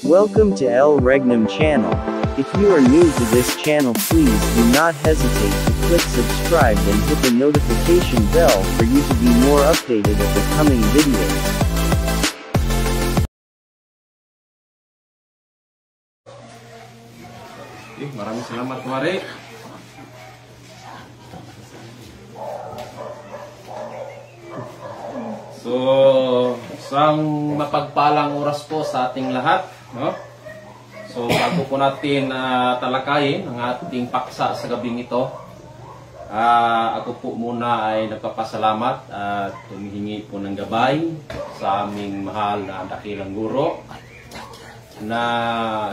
Welcome to El Regnum channel. If you are new to this channel, please do not hesitate to click subscribe and hit the notification bell for you to be more updated of the coming videos. Maraming salamat, Mari. So, isang mapagpalang oras po sa ating lahat, no? So, bago po natin talakayin ang ating paksa sa gabing ito, ako po muna ay nagpapasalamat at humihingi po ng gabay sa aming mahal na dakilang guro, na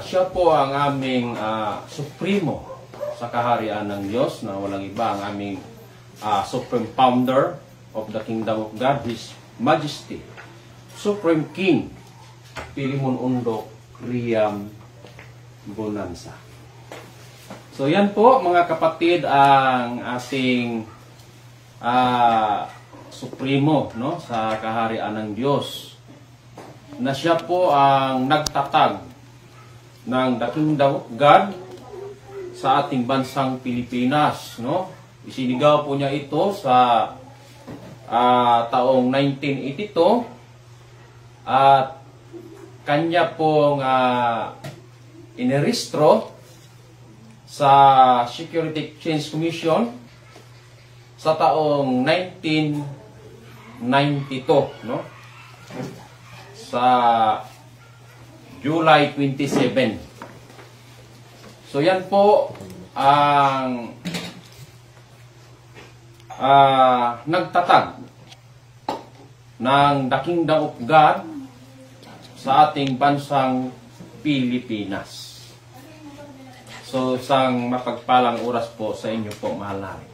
siya po ang aming supremo sa kaharian ng Diyos, na walang iba, ang aming supreme founder of the kingdom of God, His Majesty, Supreme King Pilimon Undok Riam Bonanza. So yan po mga kapatid ang ating supremo, no, sa kaharian ng Diyos, na siya po ang nagtatag ng the kingdom of God sa ating bansang Pilipinas, no? Isinigaw po niya ito sa taong 1982 at kanya pong inirehistro sa Security Exchange Commission sa taong 1992, no? Sa July 27. So yan po ang nagtatag ng the kingdom of God sa ating bansang Pilipinas. So isang mapagpalang oras po sa inyo po, mahal namin.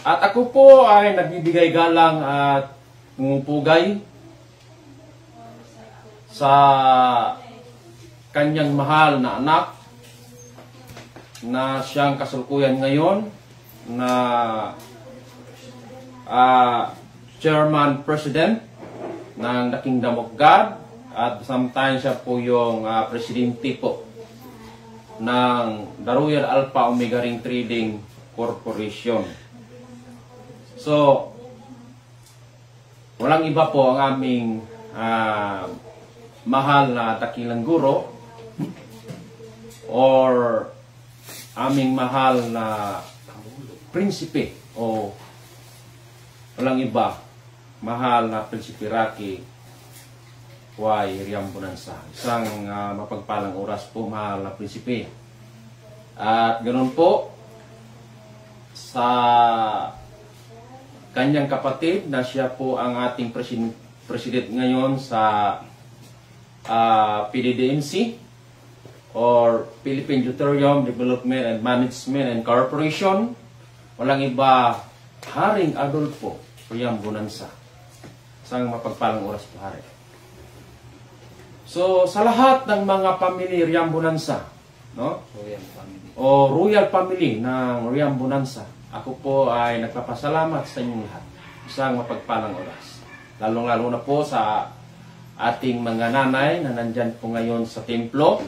At ako po ay nagbibigay galang at pumupugay sa kanyang mahal na anak na siyang kasalukuyan ngayon na Chairman President ng the Kingdom of God, at sometimes siya po yung presidente po ng the Royal Alpha Omega Ring Trading Corporation. So walang iba po ang aming mahal na dakilang guro, or aming mahal na prinsipe, o walang iba, mahal na Prinsipe Rocky Y. Riam Bonanza. Isang mapagpalang oras po, mahal na prinsipe. At ganoon po sa kanyang kapatid na siya po ang ating president ngayon sa PDDMC, or Philippine Deuterium Development and Management and Corporation. Walang iba, Haring Adolfo Riam Bonanza. Isang mapagpalang oras po, Hari. So sa lahat ng mga pamilya Riam Bonanza, no? Royal family ng Riam Bonanza, ako po ay nagpapasalamat sa inyong lahat. Isang mapagpalang oras. Lalong-lalo na po sa ating mga nanay na nandyan po ngayon sa templo,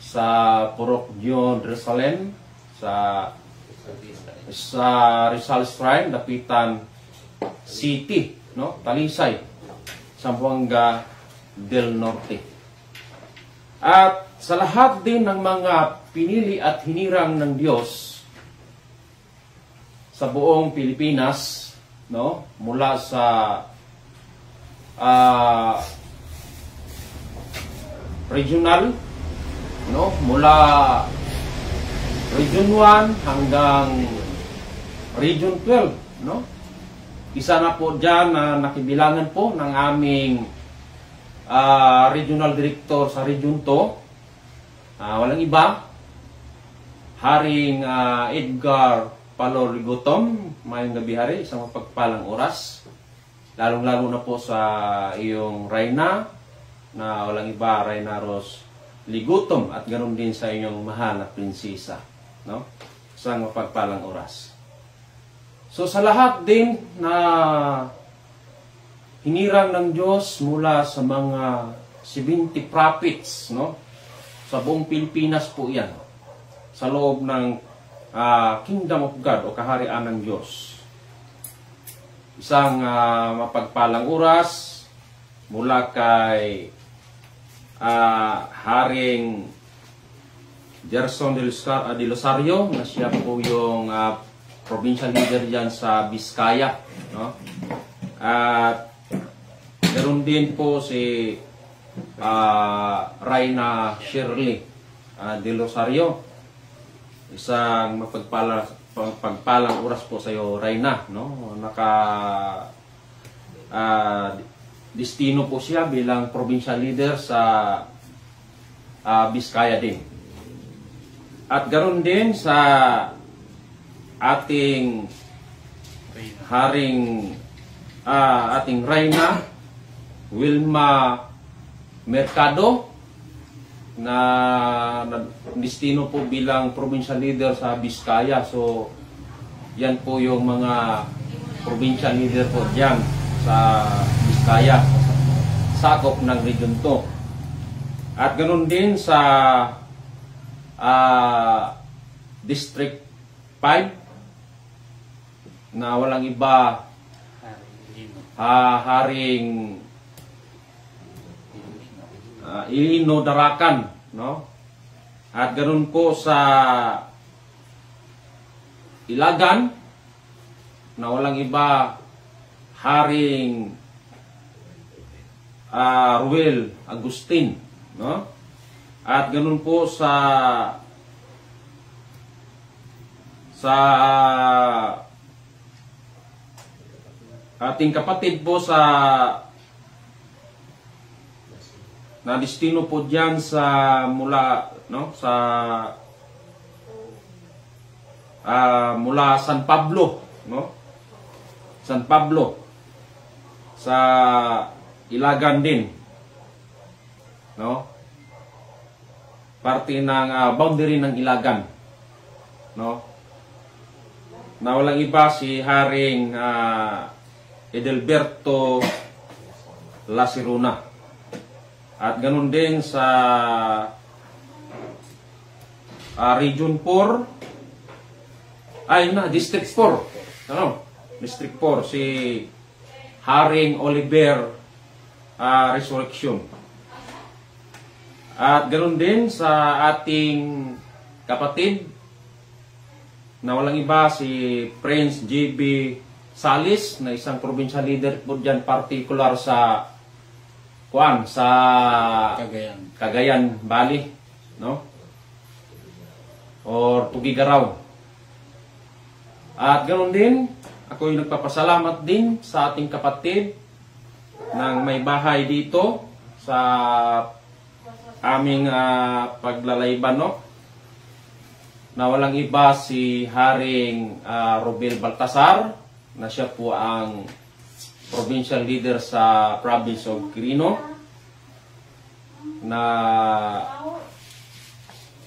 sa Purok Dion, Jerusalem, sa Rizal Shrine, Dapitan City, no? Talisay, Zamboanga del Norte. At sa lahat din ng mga pinili at hinirang ng Diyos sa buong Pilipinas, no? Mula sa regional, no? Mula Region 1 hanggang Region 12, no? Isa na po dyan na nakibilangan po ng aming regional director sa Region 2. Walang iba, Haring Edgar Palor Ligotom. Mayong gabi, Hari, isang mapagpalang oras. Lalong-lalo na po sa iyong Reyna, na walang iba, Reyna Ros Ligotom, at ganoon din sa inyong mahal na prinsesa, no? Isang mapagpalang oras. So sa lahat din na hinirang ng Diyos mula sa mga 70 prophets, no? Sa buong Pilipinas po yan. Sa loob ng Kingdom of God o kaharian ng Diyos. Isang mapagpalang oras mula kay Haring Gerson de Losario, na siya po yung provincial leader dyan sa Biskaya, no? At meron din po si Reyna Shirley de Losario. Isang mapagpalang oras po sa iyo, Reyna, no? Destino po siya bilang provincial leader sa Biskaya din. At garon din sa ating ating Reyna Wilma Mercado, na destino po bilang provincial leader sa Biskaya. So yan po yung mga provincial leader po dyan sa Biskaya, sakop ng Region 2. At ganoon din sa District 5, na walang iba, Haring Ilino Darakan, no? At ganoon po sa Ilagan, na walang iba, Haring Ruel Agustin, no? At ganoon po sa ating kapatid po sa na destino po diyan sa mula, no, sa mula San Pablo, no? San Pablo sa Ilagan din, no? Parte ng boundary ng Ilagan, no? Na walang iba si Haring Edelberto Lasiruna. At ganun din sa Region 4, District 4, ano? District 4, si Haring Oliver Resurrection. At ganun din sa ating kapatid, na walang iba, si Prince J.B. Salis, na isang provincial leader po dyan, particular sa Cagayan Valley, no? Or Tugigaraw. At ganoon din, ako yung nagpapasalamat din sa ating kapatid ng may bahay dito sa aming paglalayban, no? Na walang iba si Haring Robel Baltasar, na siya po ang provincial leader sa province of Quirino, na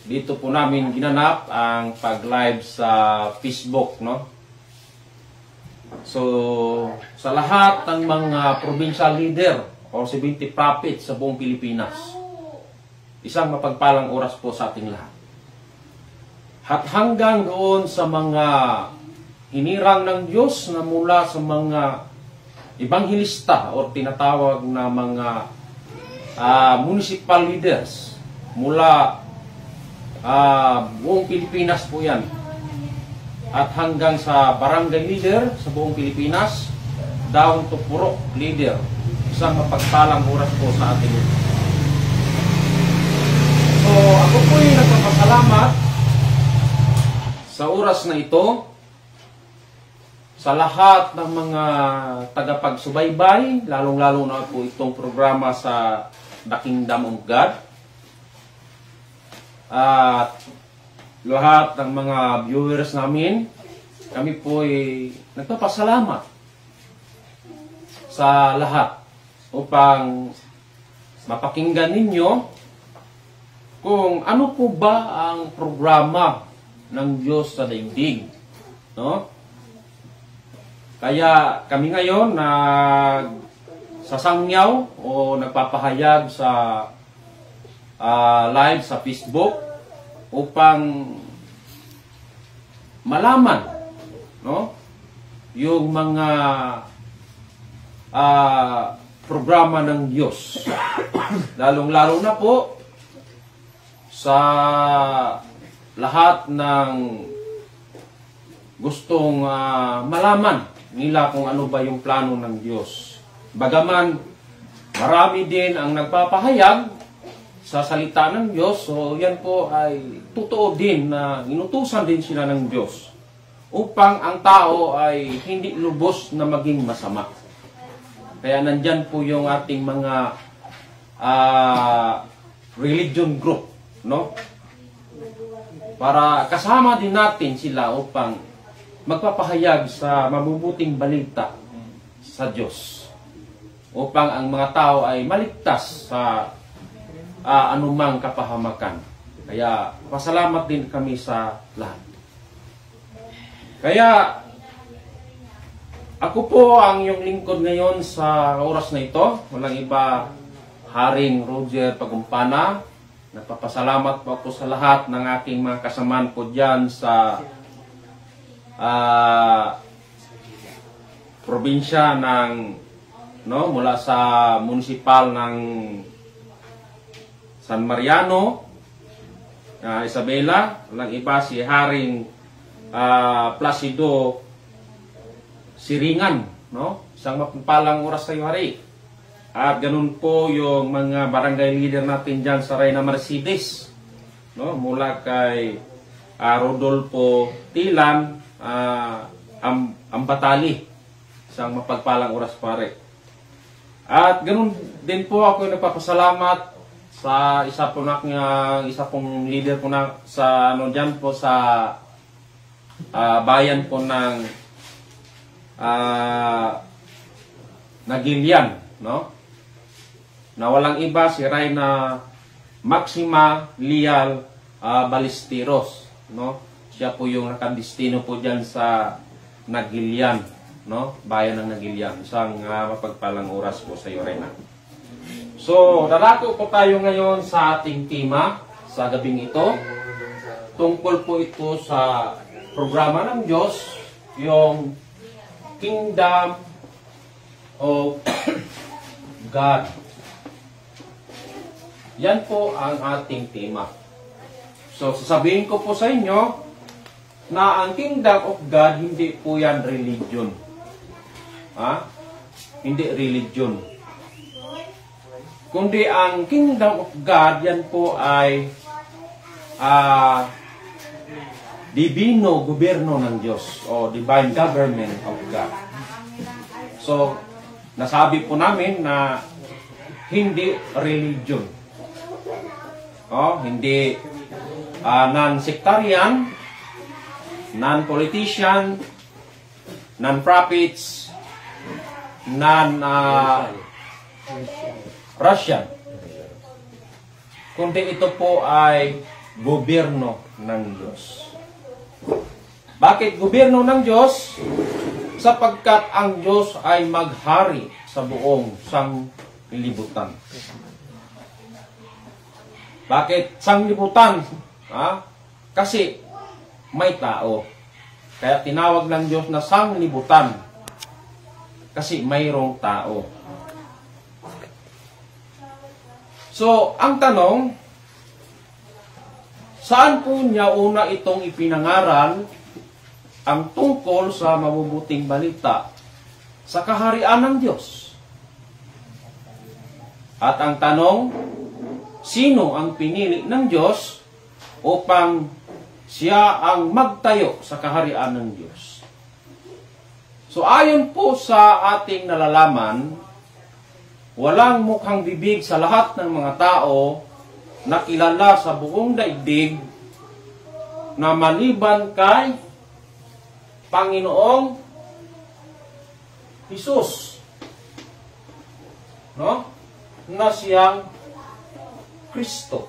dito po namin ginanap ang pag-live sa Facebook, no? So sa lahat ng mga provincial leader o 70 prophets sa buong Pilipinas, isang mapagpalang oras po sa ating lahat. At hanggang doon sa mga hinirang ng Diyos na mula sa mga ebanghilista o tinatawag na mga municipal leaders mula buong Pilipinas po yan, at hanggang sa barangay leader sa buong Pilipinas, down to purok leader, isang mapagpalang oras po sa ating. So ako po yung nagpapasalamat sa oras na ito sa lahat ng mga tagapagsubaybay, lalong-lalo na po itong programa sa The Kingdom of God. At lahat ng mga viewers namin, kami po ay nagpapasalamat sa lahat upang mapakinggan ninyo kung ano po ba ang programa ng Diyos sa daigdig, no? Kaya kami ngayon sasangyaw o nagpapahayag sa live sa Facebook upang malaman, no, yung mga programa ng Diyos. Lalong-lalo na po sa lahat ng gustong malaman nila kung ano ba yung plano ng Diyos. Bagaman marami din ang nagpapahayag sa salita ng Diyos, so yan po ay totoo din na inutusan din sila ng Diyos upang ang tao ay hindi lubos na maging masama. Kaya nandyan po yung ating mga religion group, no? Para kasama din natin sila upang magpapahayag sa mabubuting balita sa Diyos. Upang ang mga tao ay maligtas sa anumang kapahamakan. Kaya pasalamat din kami sa lahat. Kaya ako po ang iyong lingkod ngayon sa oras na ito. Walang iba, Haring Roger Pagumpana. Nagpapasalamat po ako sa lahat ng aking mga kasamaan po dyan sa probinsya ng, no, mula sa munisipal ng San Mariano, Isabela. Walang iba si Haring Placido Siringan, no? Isang mapagpalang oras sa iyo, Hari. At ganun po yung mga barangay leader natin dyan sa Reyna Mercedes, no? Mula kay Rodolfo Tilan, Ambatali. Isang mapagpalang oras, pare. At ganun din po ako nagpapasalamat sa isa pong leader po na sa ano dyan po sa bayan po ng Nagilian, no? Na walang iba si Reyna Maxima Lial Ballesteros, no? Siya po yung nakadestino po diyan sa Nagilian, no? Bayan ng Nagilian. Isang mapagpalang oras po sa iyo, Reyna. So, darako po tayo ngayon sa ating tema sa gabing ito. Tungkol po ito sa programa ng Diyos, yung Kingdom of God. Yan po ang ating tema. So, sasabihin ko po sa inyo na ang Kingdom of God, hindi po yan religion. Hindi religion. Kundi ang Kingdom of God, yan po ay divino gobyerno ng Diyos o divine government of God. So, nasabi po namin na hindi religion. Hindi non-sectarian, non-politician, non-prophets, non-Russian. Kundi ito po ay gobyerno ng Diyos. Bakit gobyerno ng Diyos? Sapagkat ang Diyos ay maghari sa buong sanglibutan. Bakit sanglibutan? Kasi may tao. Kaya tinawag ng Diyos na sanglibutan. Kasi mayroong tao. So, ang tanong, saan po niya una itong ipinangaral ang tungkol sa mabubuting balita sa kaharian ng Diyos? At ang tanong, sino ang pinili ng Diyos upang siya ang magtayo sa kaharian ng Diyos? So ayon po sa ating nalalaman, walang mukhang bibig sa lahat ng mga tao na kilala sa buong daigdig na maliban kay Panginoong Hesus, no? Na siyang Kristo.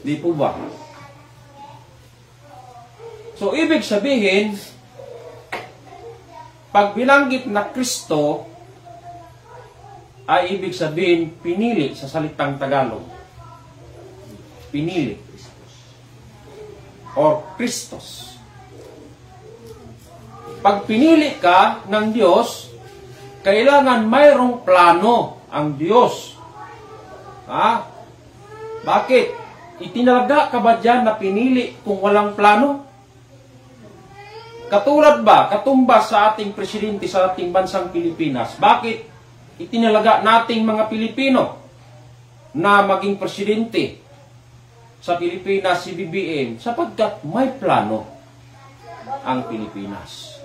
Di po ba? So, ibig sabihin, pag bilanggit na Kristo, ay ibig sabihin pinili sa salitang Tagalog. Pinili. Or Christos. Pag pinili ka ng Diyos, kailangan mayroong plano ang Diyos. Ha? Bakit? Itinalaga ka ba dyan na pinili kung walang plano? Katulad ba, katumbas sa ating presidente sa ating bansang Pilipinas, bakit itinalaga nating mga Pilipino na maging presidente sa Pilipinas si BBM? Sapagkat may plano ang Pilipinas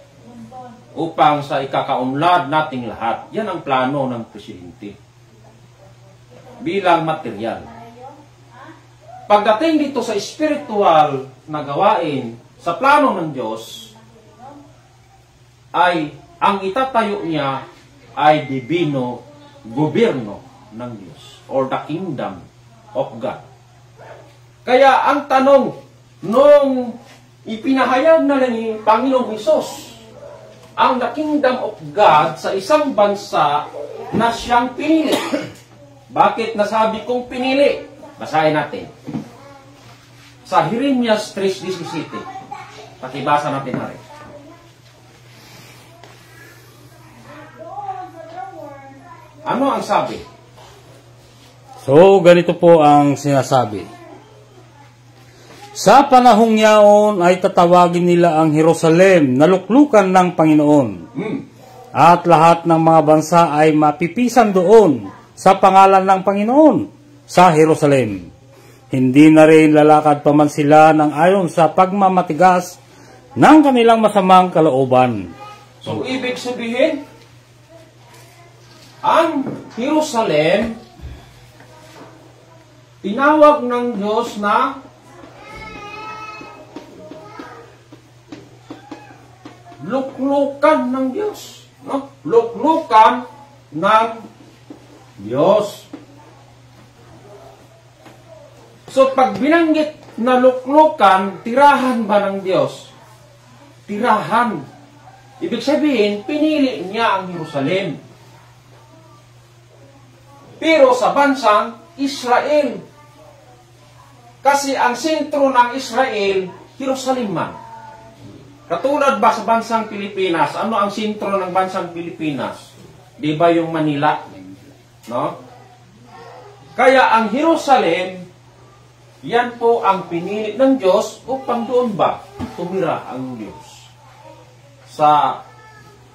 upang sa ikakaunlad nating lahat. Yan ang plano ng presidente bilang material. Pagdating dito sa spiritual na gawain, sa plano ng Diyos, ay ang itatayo niya ay divino gobyerno ng Diyos or the kingdom of God. Kaya ang tanong nung ipinahayag na ni Panginoong Hesus ang the kingdom of God sa isang bansa na siyang pinili. Bakit nasabi kong pinili? Basahin natin. Sa Jeremias 3:17. Pakibasa natin na rin. Ano ang sabi? So, ganito po ang sinasabi. Sa panahong yaon ay tatawagin nila ang Jerusalem na luklukan ng Panginoon. At lahat ng mga bansa ay mapipisan doon sa pangalan ng Panginoon sa Jerusalem. Hindi na rin lalakad pa man sila ng ayon sa pagmamatigas ng kanilang masamang kalooban. So, ibig sabihin, ang Jerusalem, tinawag ng Diyos na luklukan ng Diyos. No? Luklukan ng Diyos. So, pag binanggit na luklukan, tirahan ba ng Diyos? Tirahan. Ibig sabihin, pinili niya ang Jerusalem. Pero sa bansang Israel. Kasi ang sentro ng Israel, Jerusalem man. Katulad ba sa bansang Pilipinas? Ano ang sentro ng bansang Pilipinas? Di ba yung Manila? No? Kaya ang Jerusalem, yan po ang pinili ng Diyos upang doon ba tumira ang Diyos. Sa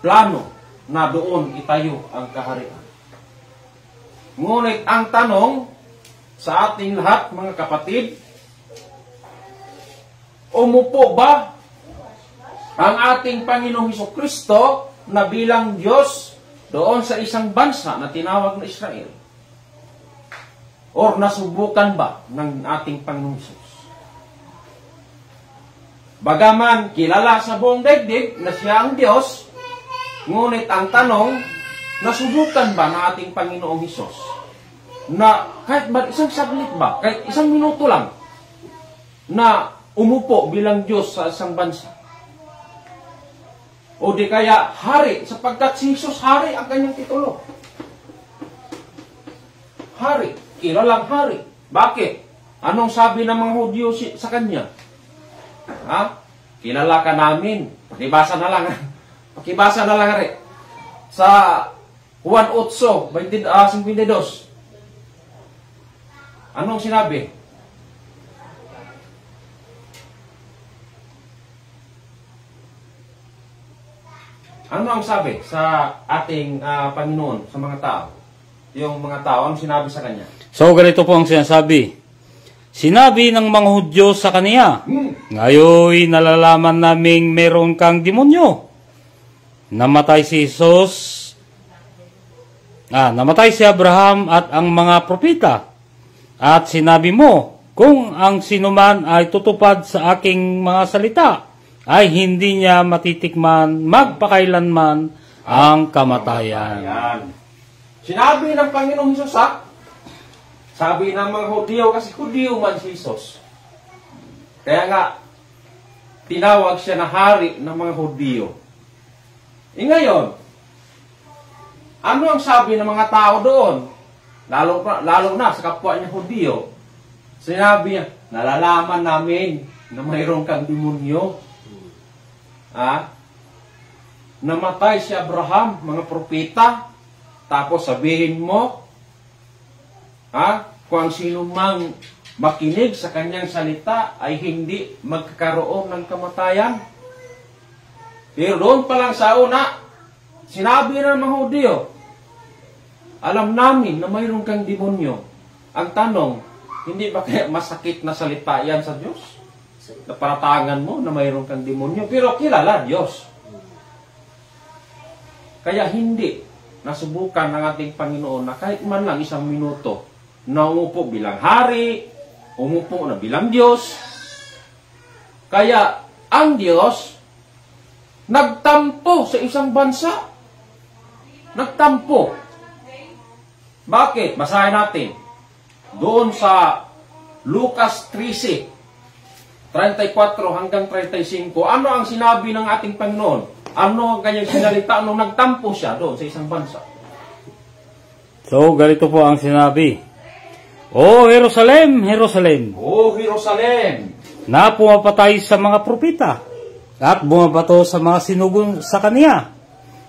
plano na doon itayo ang kaharian. Ngunit ang tanong sa ating lahat, mga kapatid, umupo ba ang ating Panginoong Hesukristo na bilang Diyos doon sa isang bansa na tinawag na Israel? Or nasubukan ba ng ating Panginoong Hesus? Bagaman kilala sa buong daigdig na siya ang Diyos, ngunit ang tanong, nasubukan ba ng ating Panginoong Hesus na kahit ba isang saglit ba, kahit isang minuto lang, na umupo bilang Diyos sa isang bansa? O di kaya hari, sapagkat si Hesus hari ang kanyang titulo. Hari, kilalang hari. Bakit? Anong sabi ng mga Hudyo sa kanya? Ha? Kilala ka namin. Pakibasa na lang. Pakibasa na lang rin. Sa Juan 8:52. Anong sinabi? Ano ang sabi sa ating Panginoon, sa mga tao? Yung mga tao, anong sinabi sa kanya? So, ganito po ang sinasabi. Sinabi ng mga Hudyo sa kaniya, ngayon nalalaman naming meron kang demonyo. Namatay si Jesus, namatay si Abraham at ang mga propeta. At sinabi mo, kung ang sinuman ay tutupad sa aking mga salita, ay hindi niya matitikman magpakailanman ang kamatayan. Sinabi ng Panginoong Hesus, sabi ng mga Hudyo, kasi Hudyo man si Hesus. Kaya nga, tinawag siya na hari ng mga Hudyo. Ngayon, ano ang sabi ng mga tao doon? Lalo na sa kapwa niya Hudyo. Sinabi niya, nalalaman namin na mayroon kang demonyo. Namatay si Abraham, mga propeta. Tapos sabihin mo, kung ang sino mang makinig sa kanyang salita ay hindi magkakaroon ng kamatayan. Pero doon pa lang sa una, sinabi ng mga Hudyo, alam namin na mayroon kang demonyo. Ang tanong, hindi ba kaya masakit na salita yan sa Diyos? Naparatangan mo na mayroon kang demonyo, pero kilala Diyos. Kaya hindi nasubukan ng ating Panginoon na kahit man lang isang minuto na umupo bilang hari, umupo na bilang Diyos. Kaya ang Diyos nagtampo sa isang bansa. Nagtampo. Bakit? Basahin natin. Doon sa Lucas 13, 34 hanggang 35, ano ang sinabi ng ating Panginoon? Ano ang kanyang sinalita nung nagtampo siya doon sa isang bansa? So, ganito po ang sinabi. O Jerusalem, Jerusalem! O Jerusalem! Na pumapatay sa mga propeta at bumabato sa mga sinugong sa kaniya.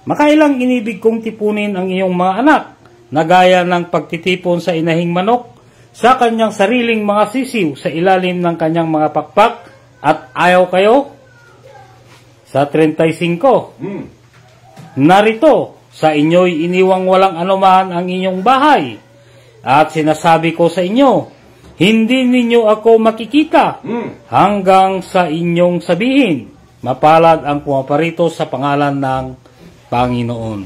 Makailang inibig kong tipunin ang iyong mga anak na gaya ng pagtitipon sa inahing manok sa kanyang sariling mga sisiw sa ilalim ng kanyang mga pakpak at ayaw kayo? Sa 35, narito, sa inyo'y iniwang walang anuman ang inyong bahay at sinasabi ko sa inyo, hindi ninyo ako makikita hanggang sa inyong sabihin, mapalad ang pumaparito sa pangalan ng Panginoon.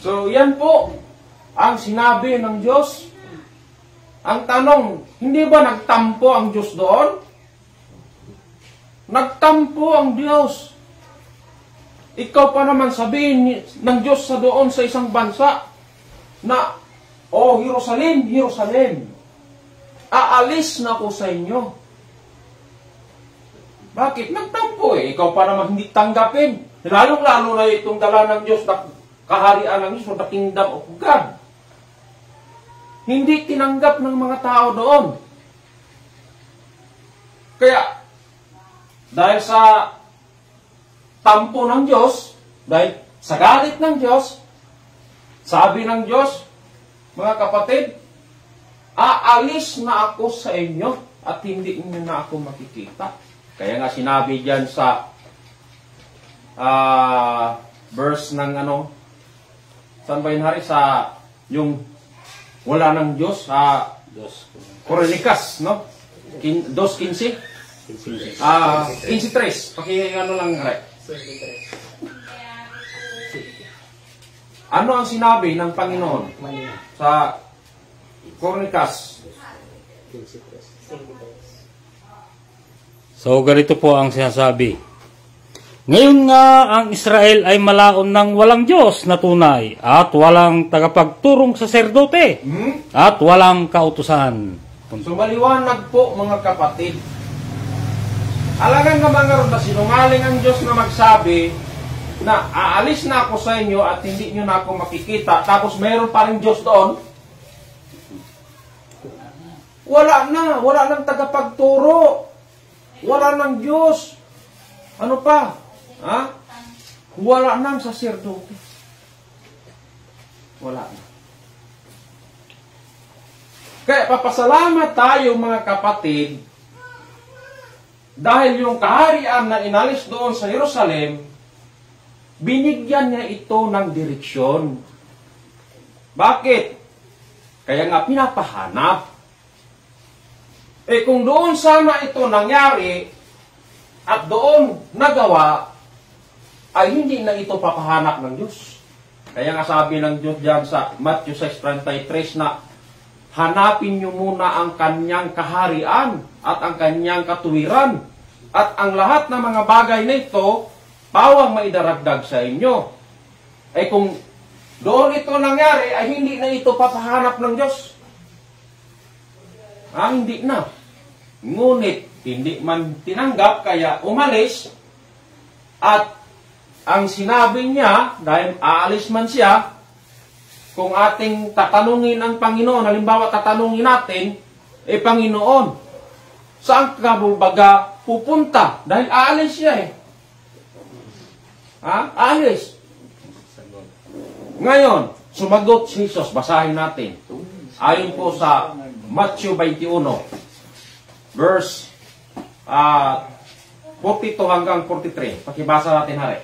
So, yan po ang sinabi ng Diyos. Ang tanong, hindi ba nagtampo ang Diyos doon? Nagtampo ang Diyos. Ikaw pa naman sabihin ng Diyos sa doon sa isang bansa na, O Jerusalem, Jerusalem, aalis na ako sa inyo. Bakit? Nagtampo Ikaw pa naman hindi tanggapin. Lalong-lalo na itong dala ng Diyos na kaharian ng Diyos, the kingdom of God. Hindi tinanggap ng mga tao doon. Kaya, dahil sa tampo ng Diyos, dahil sa galit ng Diyos, sabi ng Diyos, mga kapatid, aalis na ako sa inyo at hindi niyo na ako makikita. Kaya nga sinabi diyan sa verse ng saan ba yun hari? Sa yung wala ng Diyos, Coronikas, no? 2:15? 15:3. Lang, hari. Ano ang sinabi ng Panginoon sa Coronikas? So, ganito po ang sinasabi. Ngayon nga, ang Israel ay malaon ng walang Diyos na tunay at walang tagapagturong saserdote at walang kautusan. So, maliwanag po mga kapatid. Alagang nga mga ron na sinungaling ang Diyos na magsabi na aalis na ako sa inyo at hindi nyo na ako makikita. Tapos mayroon pa rin Diyos doon. Wala nang tagapagturo. Wala nang Diyos. Ano pa? Wala nang saserdote. Wala na. Kaya papasalamat tayo mga kapatid dahil yung kaharian na inalis doon sa Jerusalem, binigyan niya ito ng direksyon. Bakit? Kaya nga pinapahanap. Kung doon sana ito nangyari at doon nagawa, ay hindi na ito papahanap ng Diyos. Kaya nga sabi ng Diyos diyan sa Matthew 6:33 na hanapin niyo muna ang kanyang kaharian at ang kanyang katuwiran at ang lahat ng mga bagay na ito pawang maidaragdag sa inyo. Kung doon ito nangyari, ay hindi na ito papahanap ng Diyos. Hindi na. Ngunit, hindi man tinanggap, kaya umalis. At ang sinabi niya, dahil aalis man siya, kung ating tatanungin ang Panginoon, halimbawa tatanungin natin, Panginoon, saan ka baga pupunta? Dahil aalis siya Aalis. Ngayon, sumagot si Jesus, basahin natin. Ayon po sa Matthew 21, verse 42 hanggang 43. Pakibasa natin, hari.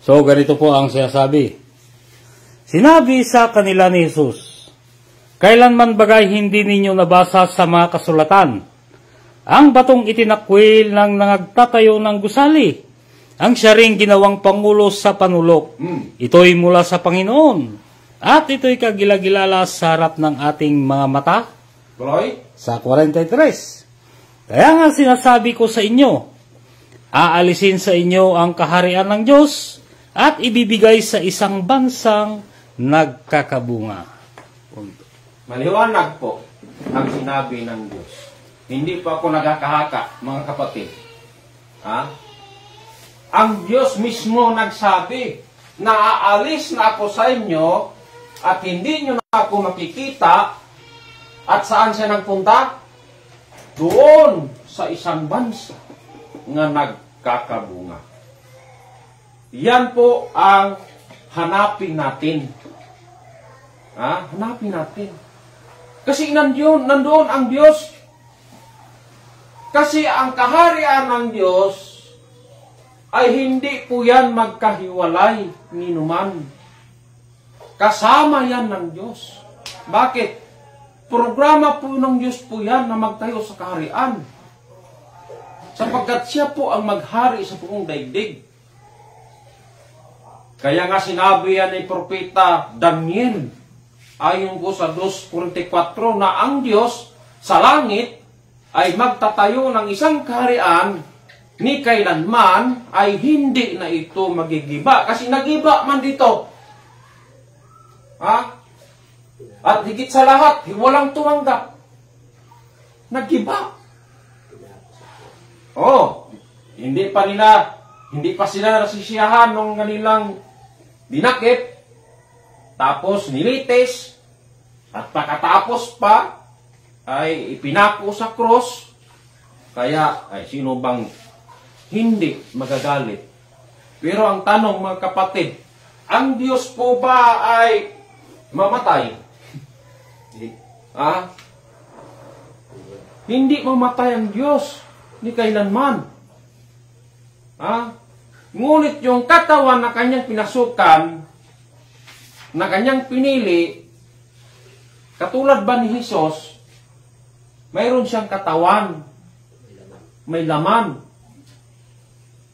So, ganito po ang sinasabi. Sinabi sa kanila ni Jesus, kailanman bagay hindi ninyo nabasa sa mga kasulatan, ang batong itinakwil ng nangagtatayo ng gusali, ang siya ring ginawang pangulo sa panulok. Ito'y mula sa Panginoon, at ito'y kagilagilala sa harap ng ating mga mata. Tuloy. Sa 43. Kaya nga sinasabi ko sa inyo, aalisin sa inyo ang kaharian ng Diyos at ibibigay sa isang bansang nagkakabunga. Maliwanag po ang sinabi ng Diyos. Hindi po ako nagkakahaka, mga kapatid. Ang Diyos mismo nagsabi na aalis na ako sa inyo at hindi nyo na ako makikita. At saan siya nagpunta? Doon sa isang bansa na nagkakabunga. Yan po ang hanapin natin. Hanapin natin. Kasi nandoon ang Diyos. Kasi ang kaharian ng Diyos ay hindi po yan magkahiwalay ni numan. Kasama yan ng Diyos. Bakit? Programa po ng Diyos po yan na magtayo sa kaharian. Sapagkat siya po ang maghari sa buong daigdig. Kaya nga sinabi yan ni Propeta Daniel, ayon po sa 2:44, na ang Diyos sa langit ay magtatayo ng isang kaharian, ni kailanman ay hindi na ito magigiba. Kasi nagiba man dito. At higit sa lahat, walang tumanggap. Nagiba. Hindi pa sila nasisiyahan nung kanilang dinakip, tapos nilitis, at pagkatapos pa, ay ipinako sa cross. Kaya, sino bang hindi magagalit? Pero ang tanong, mga kapatid, ang Diyos po ba ay mamatay? Hindi mamatay ang Diyos ni kailanman. Ngunit yung katawan na kanyang pinasukan, na kanyang pinili, katulad ba ni Jesus, mayroon siyang katawan, may laman,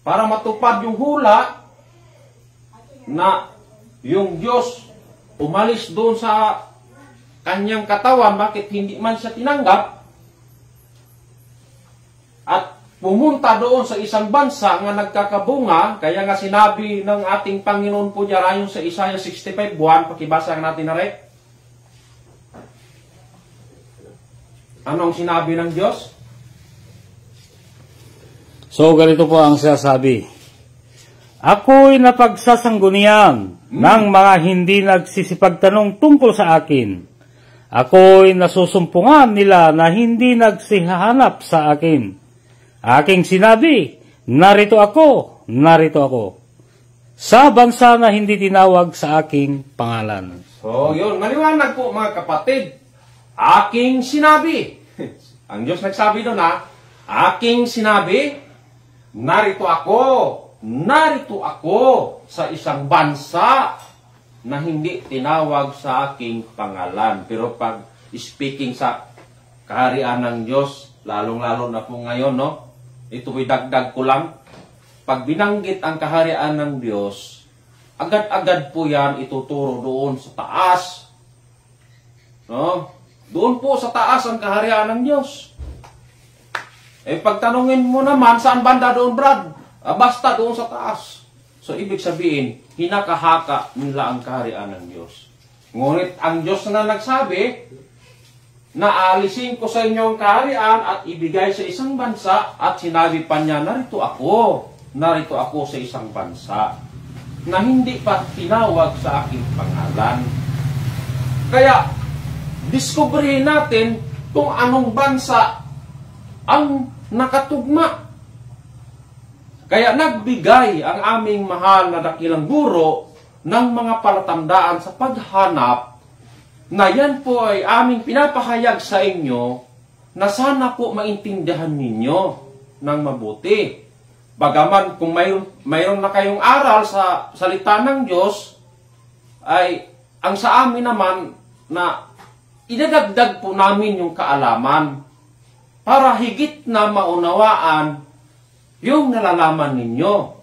para matupad yung hula na yung Diyos umalis doon sa kanyang katawan, bakit hindi man siya tinanggap, at pumunta doon sa isang bansa nga nagkakabunga. Kaya nga sinabi ng ating Panginoon po niya ayon sa Isaiah 65:1, pakibasa natin na rin. Ano ang sinabi ng Diyos? So, ganito po ang sinasabi. Ako'y napagsasanggunian ng mga hindi nagsisipagtanong tungkol sa akin. Ako'y nasusumpungan nila na hindi nagsihahanap sa akin. Aking sinabi, narito ako, narito ako. Sa bansa na hindi tinawag sa aking pangalan. So, yun. Maliwanag po, mga kapatid. Aking sinabi. Ang Diyos nagsabi doon, aking sinabi, narito ako sa isang bansa na hindi tinawag sa aking pangalan. Pero pag speaking sa kaharian ng Diyos, lalong-lalo na po ngayon, ito ay dagdag ko lang. Pag binanggit ang kaharian ng Diyos, agad-agad po yan ituturo doon sa taas. Doon po sa taas ang kaharian ng Diyos. Pagtanungin mo naman, saan banda doon, Brad? Basta doon sa taas. So, ibig sabihin, hinakahaka nila ang kaharian ng Diyos. Ngunit ang Diyos na nagsabi, na alisin ko sa inyo ang kaharian at ibigay sa isang bansa, at sinabi pa niya, narito ako. narito ako sa isang bansa na hindi pa tinawag sa aking pangalan. Kaya, diskubrihin natin kung anong bansa ang nakatugma. Kaya nagbigay ang aming mahal na dakilang guro ng mga palatandaan sa paghanap na yan po ay aming pinapahayag sa inyo na sana po maintindihan ninyo ng mabuti. Bagaman kung mayroon na kayong aral sa salita ng Diyos, ay ang sa amin naman na idadagdag po namin yung kaalaman para higit na maunawaan yung nalalaman ninyo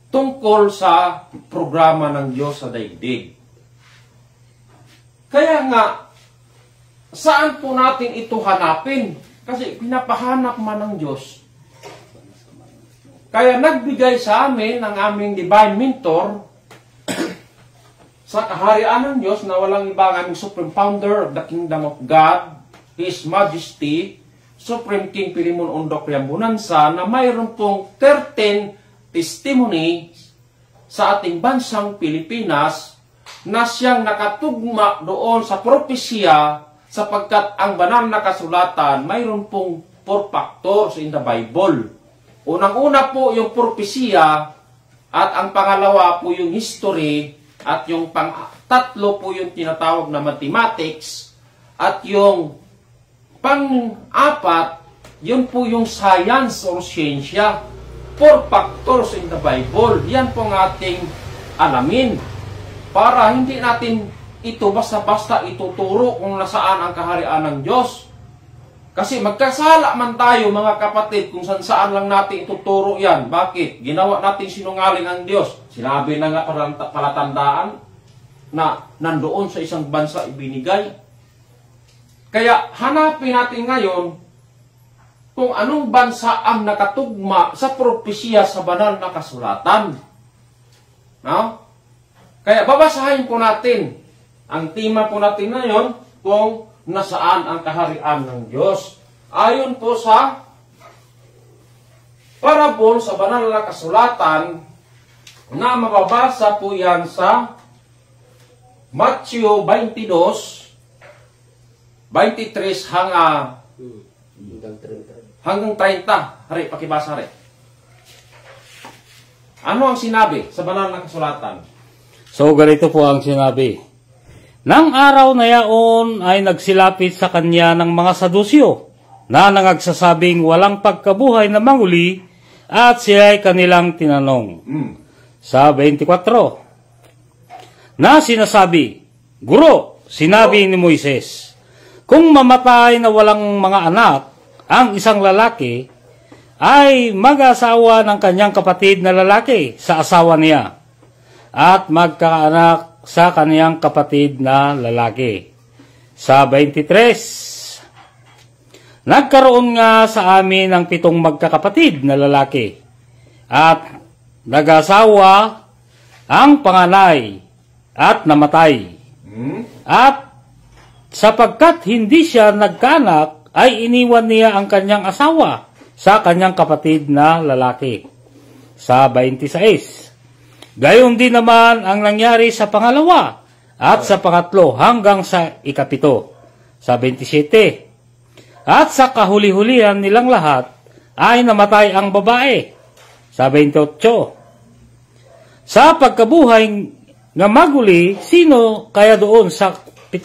tungkol sa programa ng Diyos sa daigdig. Kaya nga, saan po natin ito hanapin? Kasi pinapahanap man ng Diyos. Kaya nagbigay sa amin ng aming divine mentor sa kaharian ng Diyos na walang iba ang aming Supreme Founder of the Kingdom of God, His Majesty, Supreme King Pilimon Ondok Riambunansa, na mayroon pong 13 testimony sa ating bansang Pilipinas na siyang nakatugma doon sa propesya sapagkat ang banal na kasulatan mayroon pong 4 factors in the Bible. Unang-una po yung propesya at ang pangalawa po yung history at yung pang-tatlo po yung tinatawag na mathematics at yung pang-apat yun po yung science or siyensya. 4 factors in the Bible. Yan po ang ating alamin para hindi natin ito basta-basta ituturo kung nasaan ang kaharian ng Diyos. Kasi magkasala man tayo mga kapatid kung saan lang natin ituturo yan. Bakit? Ginawa natin sinungaling ang Diyos. Sinabi na nga palatandaan na nandoon sa isang bansa ibinigay. Kaya hanapin natin ngayon kung anong bansa ang nakatugma sa propesya sa banal na kasulatan. No? Kaya babasahin po natin ang tema po natin ngayon kung nasaan ang kaharian ng Diyos. Ayon po sa parabol sa banal na kasulatan na mababasa po yan sa Matthew 22, 23 hanggang 30. Hari, pakibasa hari. Ano ang sinabi sa banal na kasulatan? So, ganito po ang sinabi. Nang araw na yaon ay nagsilapit sa kanya ng mga Sadusyo na nangagsasabing walang pagkabuhay na manguli at siya ay kanilang tinanong. Sa 24, na sinasabi, Guro, sinabi ni Moises, kung mamatay na walang mga anak ang isang lalaki, ay mag-asawa ng kanyang kapatid na lalaki sa asawa niya at magkaanak sa kaniyang kapatid na lalaki. Sa 23, nagkaroon nga sa amin ng 7 magkakapatid na lalaki at nag-asawa ang panganay at namatay. At sapagkat hindi siya nagkaanak, ay iniwan niya ang kanyang asawa sa kanyang kapatid na lalaki. Sa 26, gayon din naman ang nangyari sa pangalawa at sa pangatlo hanggang sa ikapito. Sa 27, at sa kahuli-hulihan nilang lahat ay namatay ang babae. Sa 28, sa pagkabuhay nga maguli, sino kaya doon sa 7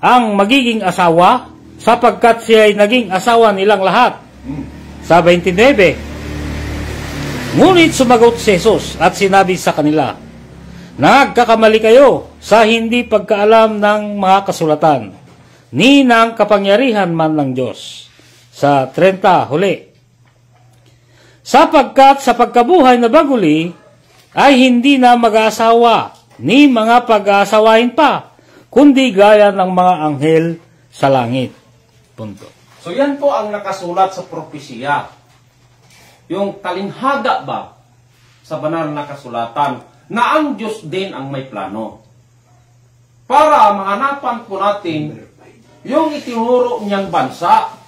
ang magiging asawa sapagkat siya ay naging asawa nilang lahat? Sa 29, ngunit sumagot si Jesus at sinabi sa kanila, nagkakamali kayo sa hindi pagkaalam ng mga kasulatan, ni ng kapangyarihan man ng Diyos. Sa 30, huli, sapagkat sa pagkabuhay na baguli, ay hindi na mag-aasawa, ni mga pag-aasawahin pa, kundi gaya ng mga anghel sa langit. Punto. So yan po ang nakasulat sa propesya. Yung talinhaga ba sa banal na kasulatan na ang Diyos din ang may plano. Para mahanapan po natin yung itinuro niyang bansa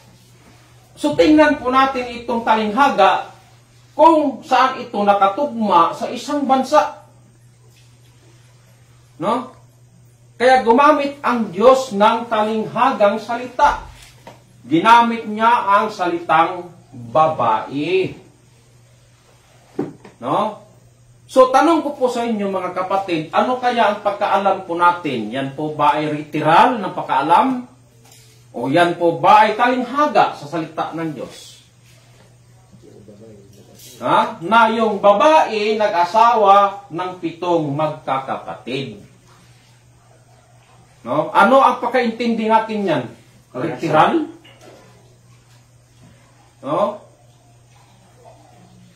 So tingnan po natin itong talinghaga kung saan ito nakatugma sa isang bansa. No? Kaya gumamit ang Diyos ng talinghagang salita. Ginamit niya ang salitang babae. No? So tanong ko po sa inyo mga kapatid, ano kaya ang pagkaalam po natin? Yan po ba ay literal na pagkaalam? O yan po ba ay talinghaga sa salita ng Diyos? Ha? Na yung babae nag-asawa ng 7 magkakapatid. No? Ano ang pagkaintindi natin yan? Literal? No?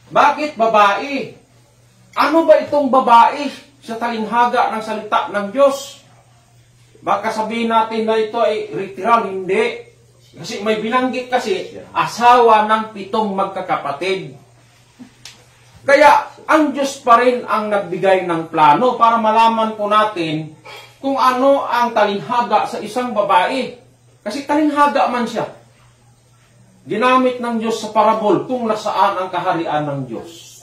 Bakit babae? Ano ba itong babae sa talinghaga ng salita ng Diyos? Baka sabihin natin na ito ay literal, hindi. Kasi may binanggit kasi, asawa ng 7 magkakapatid. Kaya, ang Diyos pa rin ang nagbigay ng plano para malaman po natin kung ano ang talinghaga sa isang babae. Kasi talinghaga man siya. Ginamit ng Diyos sa parabol kung nasaan ang kaharian ng Diyos.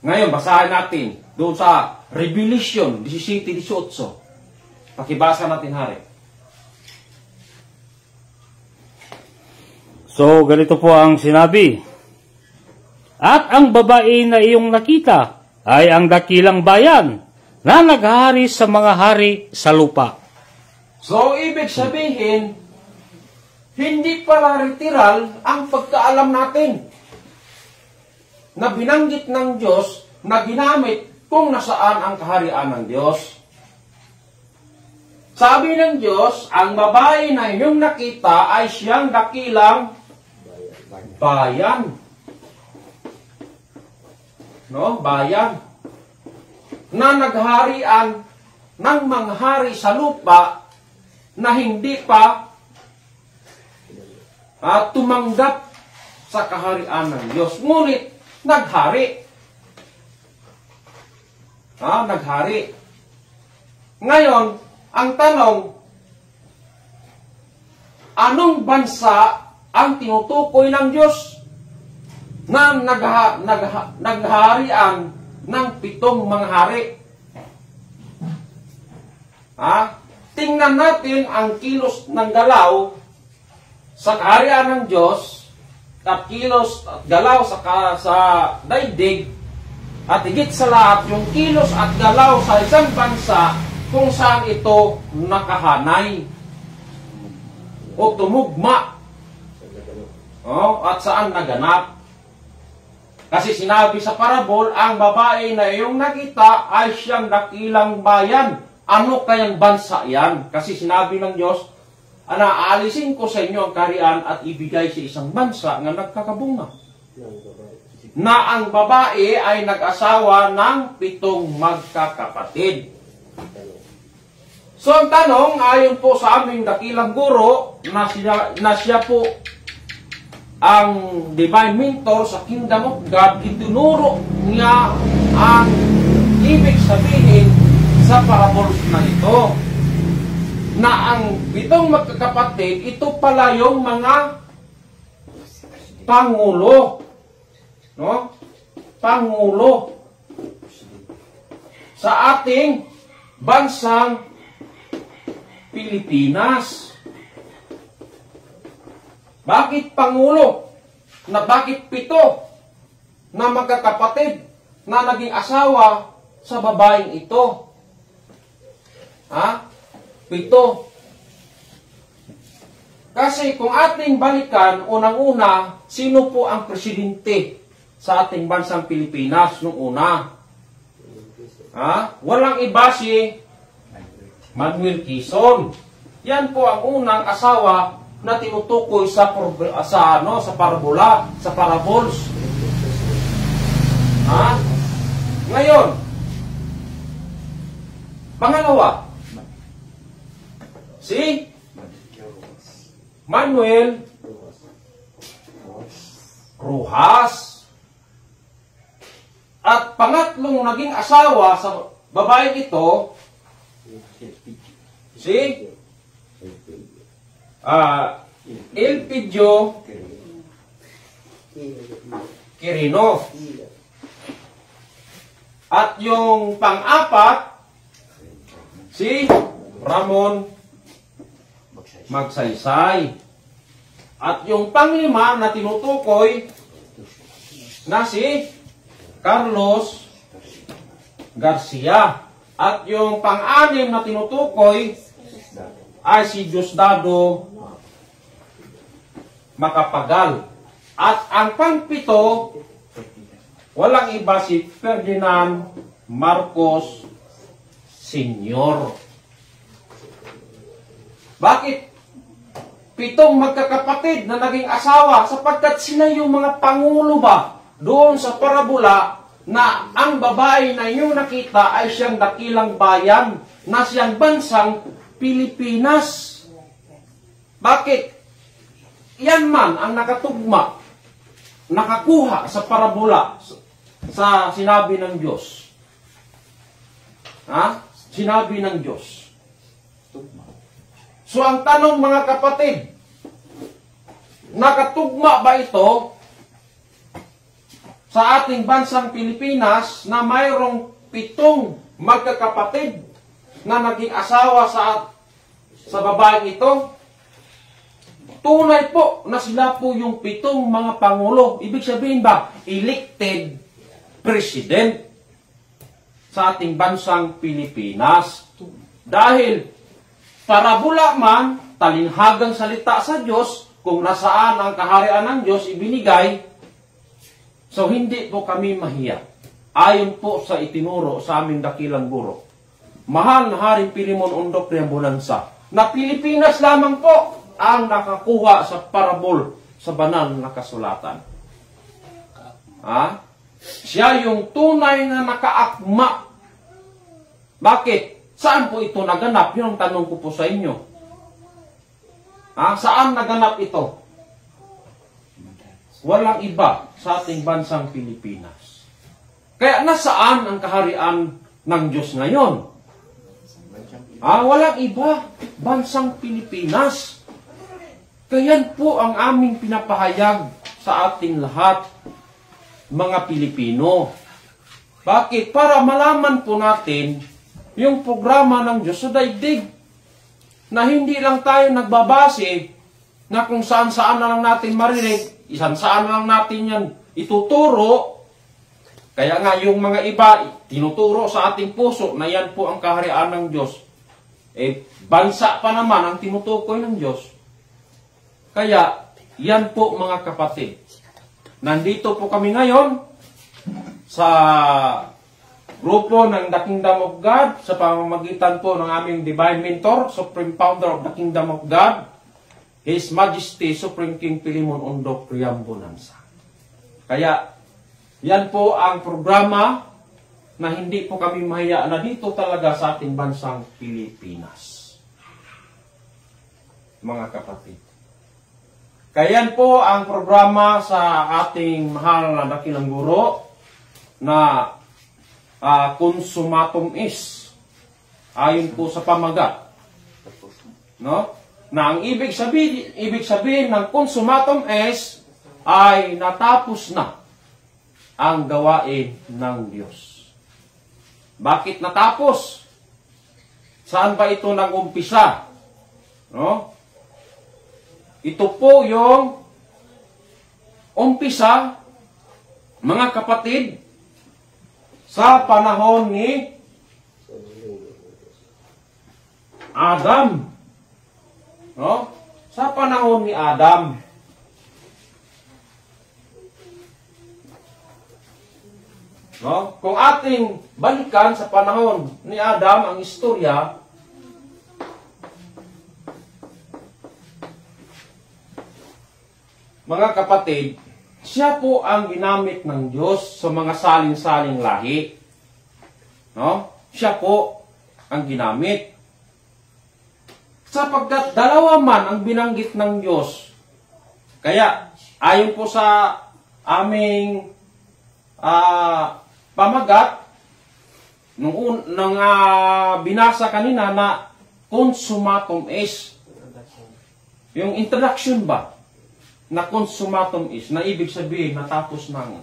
Ngayon, basahin natin doon sa Revelation 17:18. Pakibasa natin, hari. So, ganito po ang sinabi. At ang babae na iyong nakita ay ang dakilang bayan na naghahari sa mga hari sa lupa. So, ibig sabihin, hindi pala literal ang pagkaalam natin na binanggit ng Diyos na ginamit kung nasaan ang kaharian ng Diyos. Sabi ng Diyos, ang babae na inyong nakita ay siyang dakilang bayan. No? Bayan. Na nagharian ng mga hari sa lupa na hindi pa tumanggap sa kaharian ng Diyos. Ngunit, naghari. Naghari. Ngayon, ang tanong, anong bansa ang tinutukoy ng Diyos na nagharian ng 7 mga hari? Tingnan natin ang kilos ng galaw sa kaharian ng Diyos at kilos at galaw sa daigdig at higit sa lahat yung kilos at galaw sa isang bansa kung saan ito nakahanay o tumugma at saan naganap. Kasi sinabi sa parabol, ang babae na iyong nakita ay siyang dakilang bayan. Ano kayang bansa yan? Kasi sinabi ng Diyos, aalisin ko sa inyo ang kaharian at ibigay sa isang bansa na nagkakabunga. Na ang babae ay nag-asawa ng 7 magkakapatid. So ang tanong, ayon po sa aming dakilang guro, na siya po ang divine mentor sa Kingdom of God, itinuro niya ang ibig sabihin sa parables na ito. Na ang 7 magkakapatid, ito pala yung mga pangulo. No? Pangulo sa ating bansang Pilipinas. Bakit pangulo? Na bakit 7 na magkakapatid na naging asawa sa babaeng ito? 7. Kasi kung ating balikan, unang-una, sino po ang presidente sa ating bansang Pilipinas nung una? Walang iba si Manuel Quezon. Yan po ang unang asawa na tinutukoy sa parabola, sa parables. Ngayon, pangalawa, si Manuel Rojas. At pangatlong naging asawa sa babae ito, si Elpidio Quirino. At yung pang-apat, si Ramon Magsaysay. At yung pang-lima na tinutukoy na si Carlos Garcia. At yung pang-anim na tinutukoy ay si Diosdado Macapagal. At ang pang-pito, walang iba si Ferdinand Marcos Sr. Bakit? 7 magkakapatid na naging asawa sapagkat sila yung mga pangulo ba doon sa parabola na ang babae na inyong nakita ay siyang dakilang bayan na siyang bansang Pilipinas. Bakit? Yan man ang nakatugma, nakakuha sa parabola sa sinabi ng Diyos. Ha? Sinabi ng Diyos. So ang tanong mga kapatid, nakatugma ba ito sa ating bansang Pilipinas na mayroong 7 magkakapatid na naging asawa sa babaeng ito? Tunay po na sila po yung 7 mga pangulo. Ibig sabihin ba, elected president sa ating bansang Pilipinas. Dahil parabola man, talinghagang salita sa Diyos, kung nasaan ang kaharian ng Diyos ibinigay, so hindi po kami mahiya. Ayon po sa itinuro sa aming dakilang guro, mahal na Haring Pilimon Undok Riambonansa, na Pilipinas lamang po ang nakakuha sa parabol sa banal na kasulatan. Ha? Siya yung tunay na nakaakma. Bakit? Saan po ito naganap? Yun ang tanong ko po sa inyo. Ha? Saan naganap ito? Walang iba sa ating bansang Pilipinas. Kaya nasaan ang kaharian ng Diyos ngayon? Ha? Walang iba. Bansang Pilipinas. Kaya po ang aming pinapahayag sa ating lahat, mga Pilipino. Bakit? Para malaman po natin yung programa ng Diyos sa daigdig. Na hindi lang tayo nagbabase na kung saan-saan na lang natin marinig, isang-saan na lang natin yan ituturo. Kaya nga yung mga iba, tinuturo sa ating puso na yan po ang kaharian ng Diyos. Bansa pa naman ang tinutukoy ng Diyos. Kaya, yan po mga kapatid. Nandito po kami ngayon sa grupo ng The Kingdom of God sa pamamagitan po ng aming Divine Mentor, Supreme Founder of the Kingdom of God, His Majesty Supreme King Pilimon Undok Riambonansa. Kaya, yan po ang programa na hindi po kami mahiya na dito talaga sa ating bansang Pilipinas. Mga kapatid. Kaya yan po ang programa sa ating mahal na dakilang guro na consumatum is. Ayon po sa pamagat. No? Na ang ibig sabihin ng consumatum is ay natapos na ang gawain ng Diyos. Bakit natapos? Saan ba ito nag-umpisa? No? Ito po yung umpisa, mga kapatid, sa panahon ni Adam. No? Sa panahon ni Adam. No? Kung ating balikan sa panahon ni Adam ang istorya, mga kapatid, siya po ang ginamit ng Diyos sa mga saling-saling lahi. No? Siya po ang ginamit. Sapagkat dalawa man ang binanggit ng Diyos. Kaya, ayon po sa aming pamagat, nung binasa kanina na consumatum est. Yung introduction ba? na consumatum is, na ibig sabihin natapos ng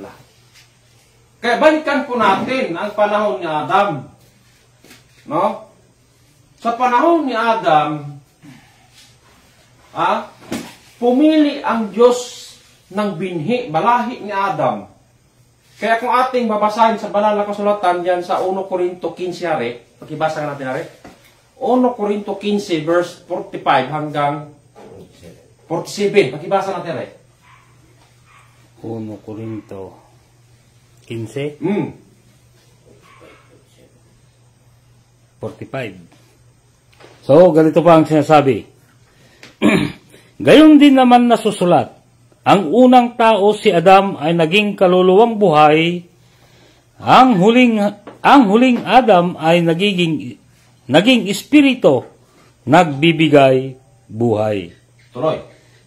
lahat. Kaya balikan po natin ang panahon ni Adam. No? Sa panahon ni Adam, pumili ang Diyos ng binhi, balahi ni Adam. Kaya kung ating babasahin sa banal na kasulatan yan sa 1 Corinto 15 hari, pakibasa natin hari. 1 Corinto 15 verse 45 hanggang 47. Pakibasa natin hari. 1 Corinto 15, 45. So, ganito pa ang sinasabi. Gayon din naman nasusulat, ang unang tao si Adam ay naging kaluluwang buhay, ang huling Adam ay naging espiritu, nagbibigay buhay. Tuloy.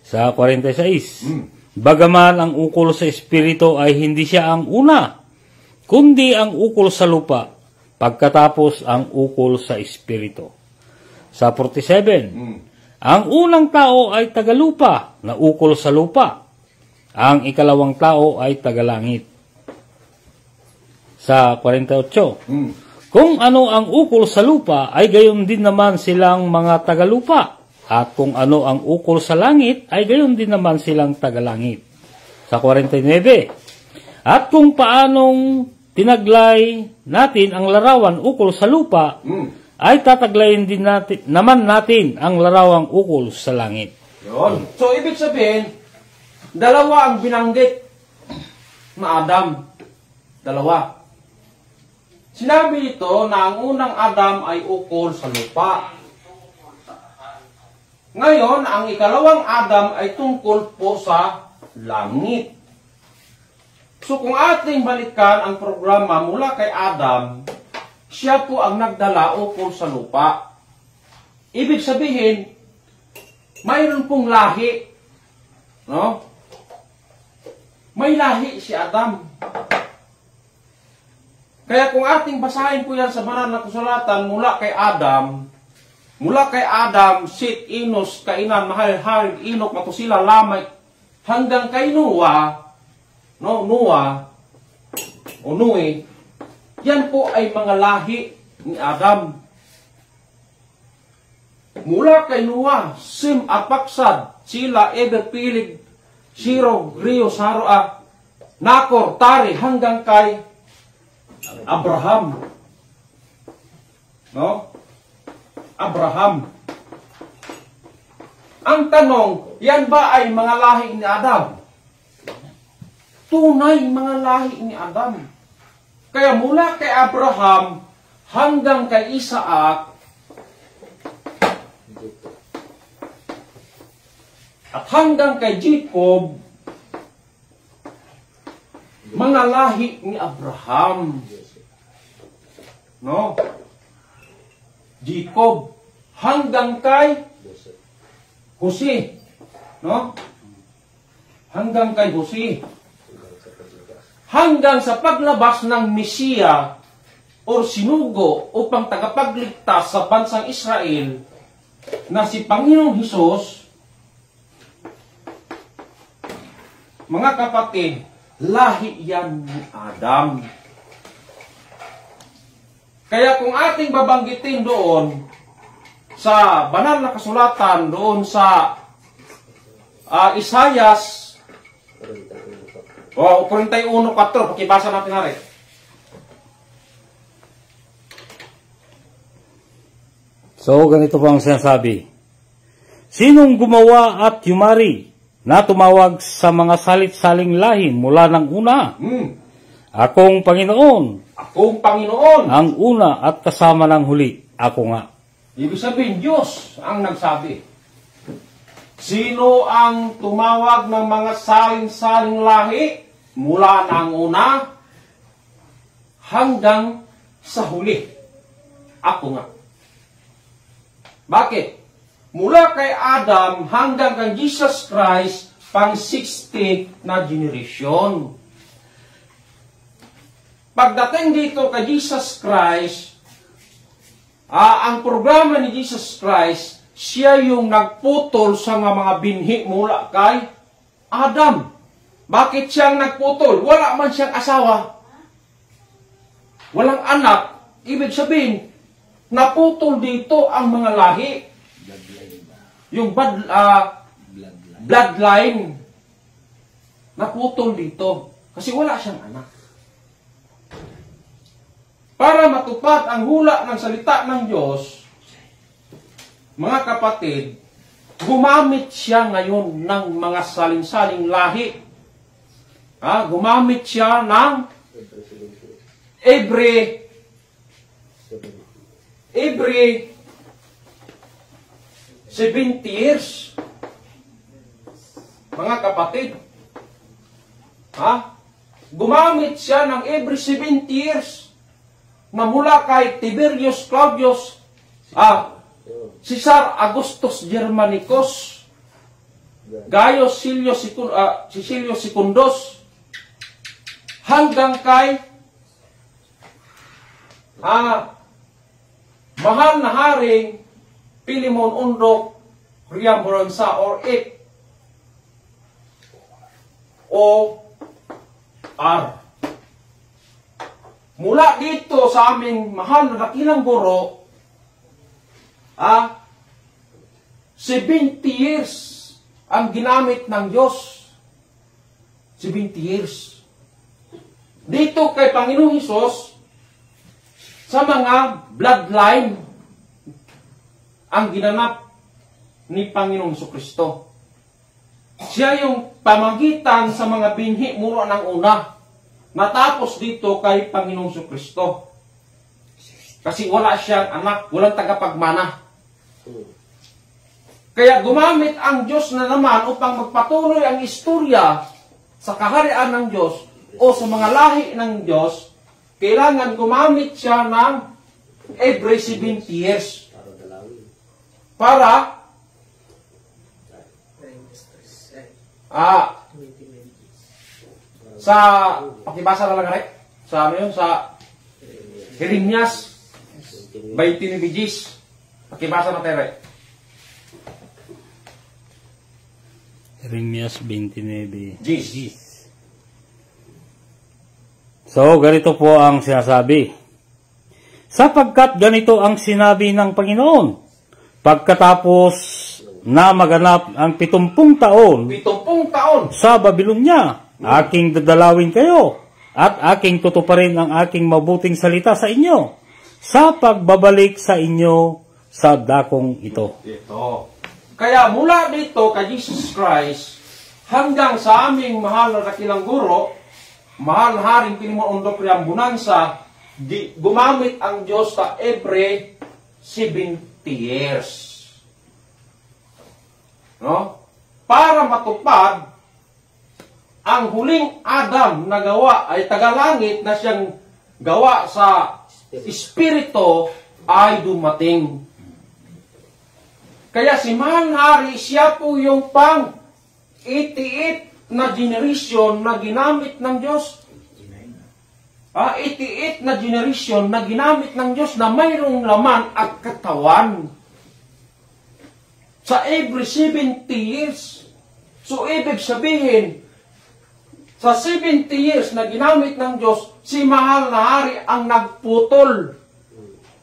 Sa 46, bagaman ang ukol sa espiritu ay hindi siya ang una, kundi ang ukol sa lupa, pagkatapos ang ukol sa espiritu. Sa 47, ang unang tao ay tagalupa, na ukol sa lupa. Ang ikalawang tao ay tagalangit. Sa 48, kung ano ang ukol sa lupa, ay gayon din naman silang mga tagalupa. At kung ano ang ukol sa langit, ay gayon din naman silang tagalangit. Sa 49, at kung paanong tinaglay natin ang larawan ukol sa lupa, ay tataglayin din naman natin ang larawang ukol sa langit. Yun. So, ibig sabihin, dalawa ang binanggit na Adam. Dalawa. Sinabi ito na ang unang Adam ay ukol sa lupa. Ngayon, ang ikalawang Adam ay tungkol po sa langit. So, kung ating balikan ang programa mula kay Adam, siya po ang nagdala ukol sa lupa. Ibig sabihin, mayroon pong lahi. No? May lahi si Adam. Kaya kung ating basahin po yan sa banal na kasulatan mula kay Adam, Sit, Enos, Kainan, Mahal, Harid, Inok, Matusila, Lamay, hanggang kay Noah, yan po ay mga lahi ni Adam. Mula kay Noah, Sim, Apaksad, Sila, Eber, Pilig, Siro, Rio, Saroa, Nakor, Tari, hanggang kay Abraham. No? Abraham. Ang tanong, yan ba ay mga lahi ni Adam? Tunay mga lahi ni Adam. Kaya mula kay Abraham hanggang kay Isaac at hanggang kay Jacob, mga lahi ni Abraham. No? Jacob hanggang kay Jose. No? Hanggang kay Jose. Hanggang sa paglabas ng Mesiya o sinugo upang tagapagligtas sa bansang Israel na si Panginoong Hesus, mga kapatid, lahi yan ni Adam. Kaya kung ating babanggitin doon sa banal na kasulatan, doon sa Isayas 41:4, pakibasa natin na rin. So, ganito po ang sinasabi. Sinong gumawa at yumari na tumawag sa mga salit-saling lahi mula ng una? Akong Panginoon. Akong Panginoon. Ang una at kasama ng huli. Ako nga. Ibig sabihin, Diyos ang nagsabi. Sino ang tumawag ng mga saling-saling lahi mula ng una hanggang sa huli? Ako nga. Bakit? Mula kay Adam hanggang kay Jesus Christ, pang 60 na generation. Pagdating dito kay Jesus Christ, ang programa ni Jesus Christ, siya yung nagputol sa mga binhi mula kay Adam. Bakit siyang nagputol? Wala man siyang asawa. Walang anak. Ibig sabihin, naputol dito ang mga lahi. Yung bloodline. Naputol dito. Kasi wala siyang anak. Para matupad ang hula ng salita ng Diyos, mga kapatid, gumamit siya ngayon ng mga saling-saling lahi. Gumamit siya ng every 70 years. Mga kapatid, gumamit siya ng every 70 years na mula kay Tiberius Claudius, Caesar Augustus Germanicus, Gaius Caecilius Secundus, hanggang kay mahal na haring Pilimon Undok Riamburansa or R. Mula dito sa aming mahal na dakilang guro, 70 years ang ginamit ng Diyos. 70 years. Dito kay Panginoong Hesus, sa mga bloodline, ang ginanap ni Panginoong Jesucristo. Siya yung pamagitan sa mga binhi mula ng una. Natapos dito kay Panginoong Jesucristo. Kasi wala siyang anak, walang tagapagmana. Kaya gumamit ang Diyos na naman upang magpatuloy ang istorya sa kaharian ng Diyos o sa mga lahi ng Diyos. Kailangan gumamit siya ng every 70 years. Para sa pakibasa na lang sa ano yun, sa Jeremias 29 bigis. Pakibasa na tayo. Jeremias 29 Gis. So, ganito po ang sinasabi. Sapagkat ganito ang sinabi ng Panginoon, pagkatapos na maganap ang 70 taon, 70 taon sa Babylonia, aking dadalawin kayo, at aking tutuparin ang aking mabuting salita sa inyo, sa pagbabalik sa inyo sa dakong ito. Kaya mula dito kay Jesus Christ, hanggang sa aming mahal na dakilang guro, mahal na haring Pilimon Undok Riamburansa, gumamit ang Diyos sa every 70 years. No? Para matupad ang huling Adam na gawa ay tagalangit na siyang gawa sa Espiritu ay dumating. Kaya si Mahal Hari, siya po yung pang 88 na generation na ginamit ng Diyos. 88 na generation na ginamit ng Diyos na mayroong laman at katawan. Sa every 70 years. So, ibig sabihin, sa 70 years na ginamit ng Diyos, si Mahal na Hari ang nagputol.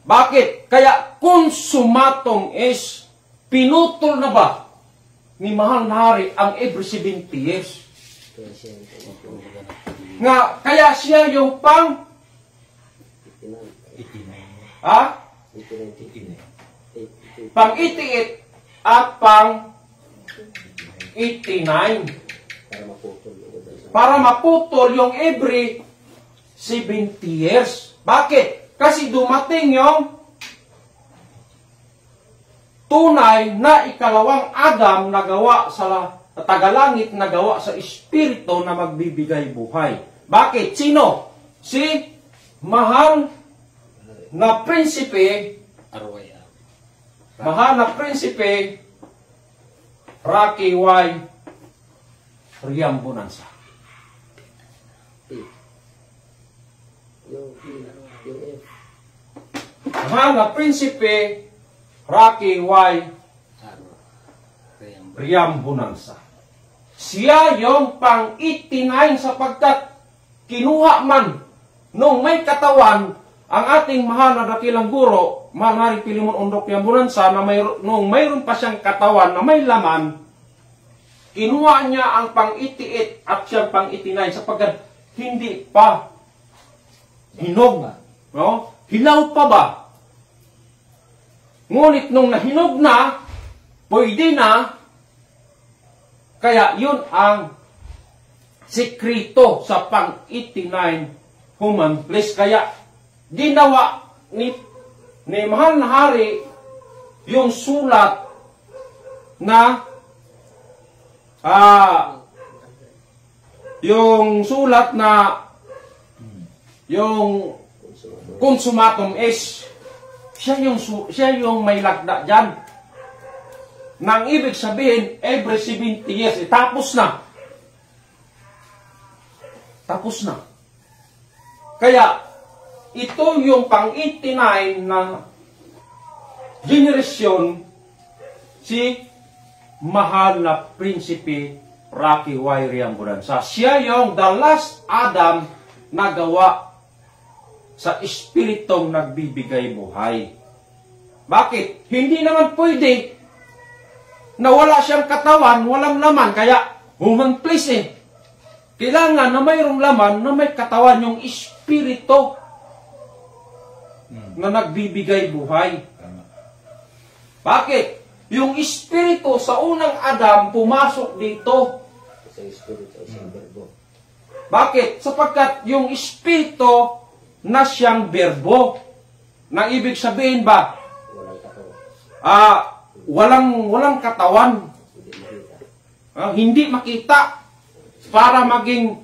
Bakit? Kaya, konsumatong is, pinutol na ba ni Mahal na Hari ang every 70 years? Kaya siya yung pang 88 at pang 89 para maputol yung every 70 years. Bakit? Kasi dumating yung tunay na ikalawang Adam na gawa sa tagalangit, na gawa sa Espiritu na magbibigay buhay. Bakit? Sino? Si Mahal na Prinsipe, Mahal na Prinsipe Rocky Y. Riamburansa. Mahal na Prinsipe Rocky Y. Riamburansa. siya yung pang-89 sapagkat kinuha man nung may katawan ang ating mahal na dakilang guro, mahal na rin Pilimon Ondok Yambunansa, na nung mayroon pa siyang katawan na may laman, kinuha niya ang pang-88 at siyang pang-89 sapagkat hindi pa hinog. No? Hilaw pa ba? Ngunit nung nahinog na, pwede na, kaya yun ang sekreto sa pang-89 human flesh. Kaya ginawa ni mahal na hari yung sulat na yung consumatum est. Siya yung may lagda dyan. Nang ibig sabihin, every 70 years, tapos na. Tapos na. Kaya, ito yung pang-89 na generasyon, si mahal na Prinsipe Rocky Y. Riamburansa. Siya yung the last Adam na gawa sa espiritong nagbibigay buhay. Bakit? Hindi naman pwede na wala siyang katawan, walang laman, kaya human flesh eh. Kailangan na mayroong laman, na may katawan yung espiritu na nagbibigay buhay. Bakit? Yung espiritu sa unang Adam pumasok dito. Bakit? Sapagkat yung espiritu na siyang berbo. Nang ibig sabihin ba? Walang katawan. Hindi makita. Para maging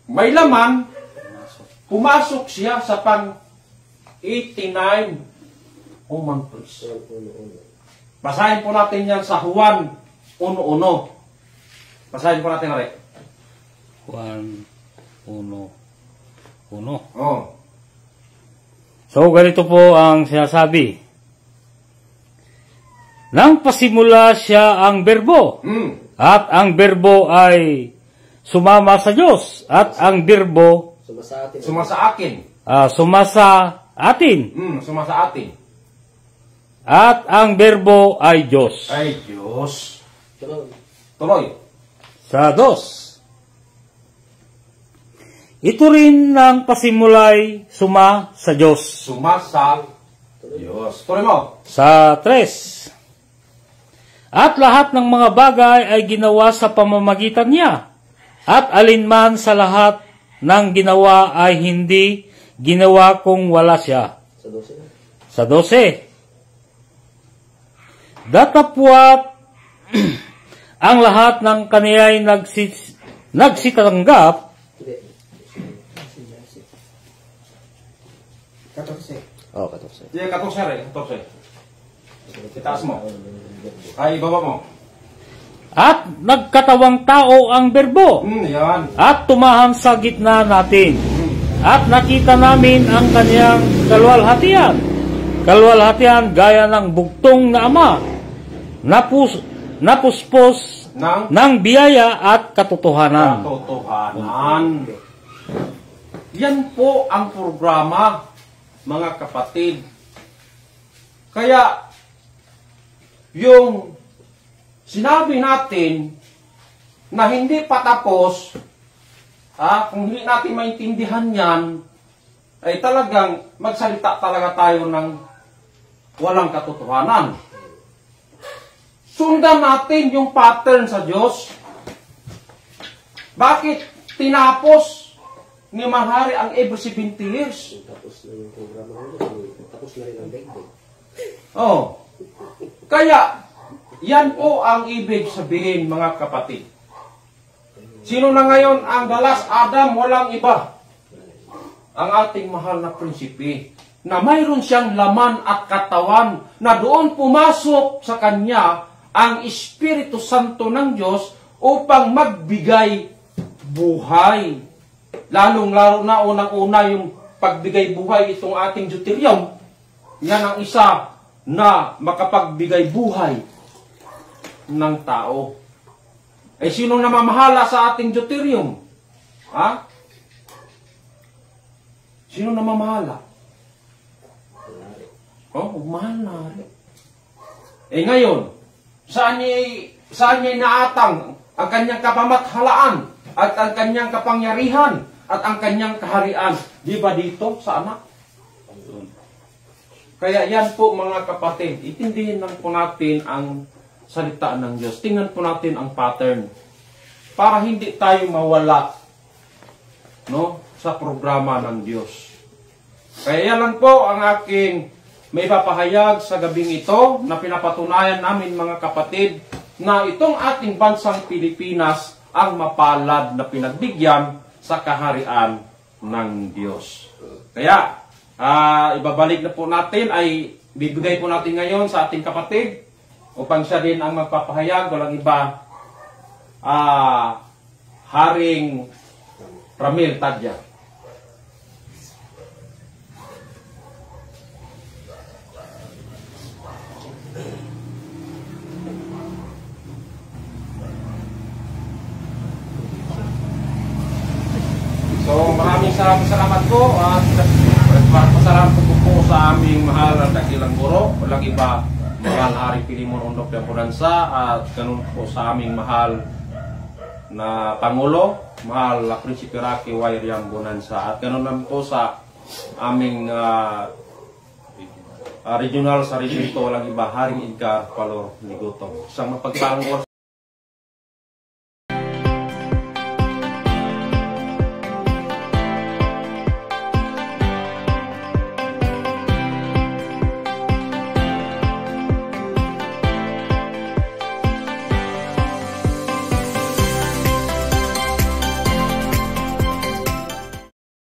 may laman, pumasok siya sa pang-89 human flesh. Basahin po natin yan sa Juan 1:1. Basahin po natin rin. Juan 1:1. Oh. So, ganito po ang sinasabi. Nang pasimula siya ang berbo, at ang berbo ay sumama sa Diyos, at ang berbo Sumasa atin. At ang berbo ay Diyos. Ay Diyos. Tuloy. Sa dos. Ito rin ang pasimulay suma sa Diyos. Sumasa Diyos. Tuloy mo. Sa 3. At lahat ng mga bagay ay ginawa sa pamamagitan niya. At alinman sa lahat ng ginawa ay hindi ginawa kung wala siya. Sa 12. Datapwat ang lahat ng kaniya'y nagsitanggap. 14. Iya, 14. Itaas mo. Ay, baba mo. At nagkatawang tao ang berbo. Yan. At tumahan sa gitna natin. At nakita namin ang kaniyang kalwalhatian. Kalwalhatian gaya ng bugtong na ama. Napuspos ng biyaya at katotohanan. Yan po ang programa, mga kapatid. Kaya, yung sinabi natin na hindi pa tapos, kung hindi natin maintindihan yan, ay talagang magsalita talaga tayo ng walang katotohanan. Sundan natin yung pattern sa Diyos. Bakit tinapos ni Manhari ang every 70 years? Tapos na yung programa nila. Tapos na rin ang daigdig. Oh. Kaya, yan po ang ibig sabihin, mga kapatid. Sino na ngayon ang the last Adam? Walang iba. Ang ating mahal na prinsipe, na mayroon siyang laman at katawan, na doon pumasok sa kanya ang Espiritu Santo ng Diyos upang magbigay buhay. Lalong-lalo na unang-una yung pagbigay buhay itong ating deuterium. Yan ang isa na makapagbigay buhay. ng tao. Eh, sino namamahala sa ating deuterium? Ha? Sino namamahala? Oh, mahal na rin. Eh ngayon, saan niya naatang ang kanyang kapamathalaan at ang kanyang kapangyarihan at ang kanyang kaharian? Di ba dito sa anak? Kaya yan po mga kapatid, itindihin lang po natin ang salita ng Diyos. Tingnan po natin ang pattern para hindi tayo mawala, no, sa programa ng Diyos. Kaya yan lang po ang aking may papahayag sa gabing ito na pinapatunayan namin mga kapatid na itong ating bansang Pilipinas ang mapalad na pinagbigyan sa kaharian ng Diyos. Kaya, ibabalik na po natin ay bibigay po natin ngayon sa ating kapatid upang siya din ang magpapahayag. Walang iba, Haring Ramil Tadya. So maraming salamat po at pasalamat po sa aming mahal na dakilang guro. Walang iba, mahal Haring Pilimon Ondok de Aponanza at ganun po sa aming mahal na Pangulo, mahal na Prinsipe Rocky Y. Riam Bonanza at ganun naman po sa aming regional sa region ito, walang iba, Haring Edgar Palor Ligutong. Isang mapagpalang oras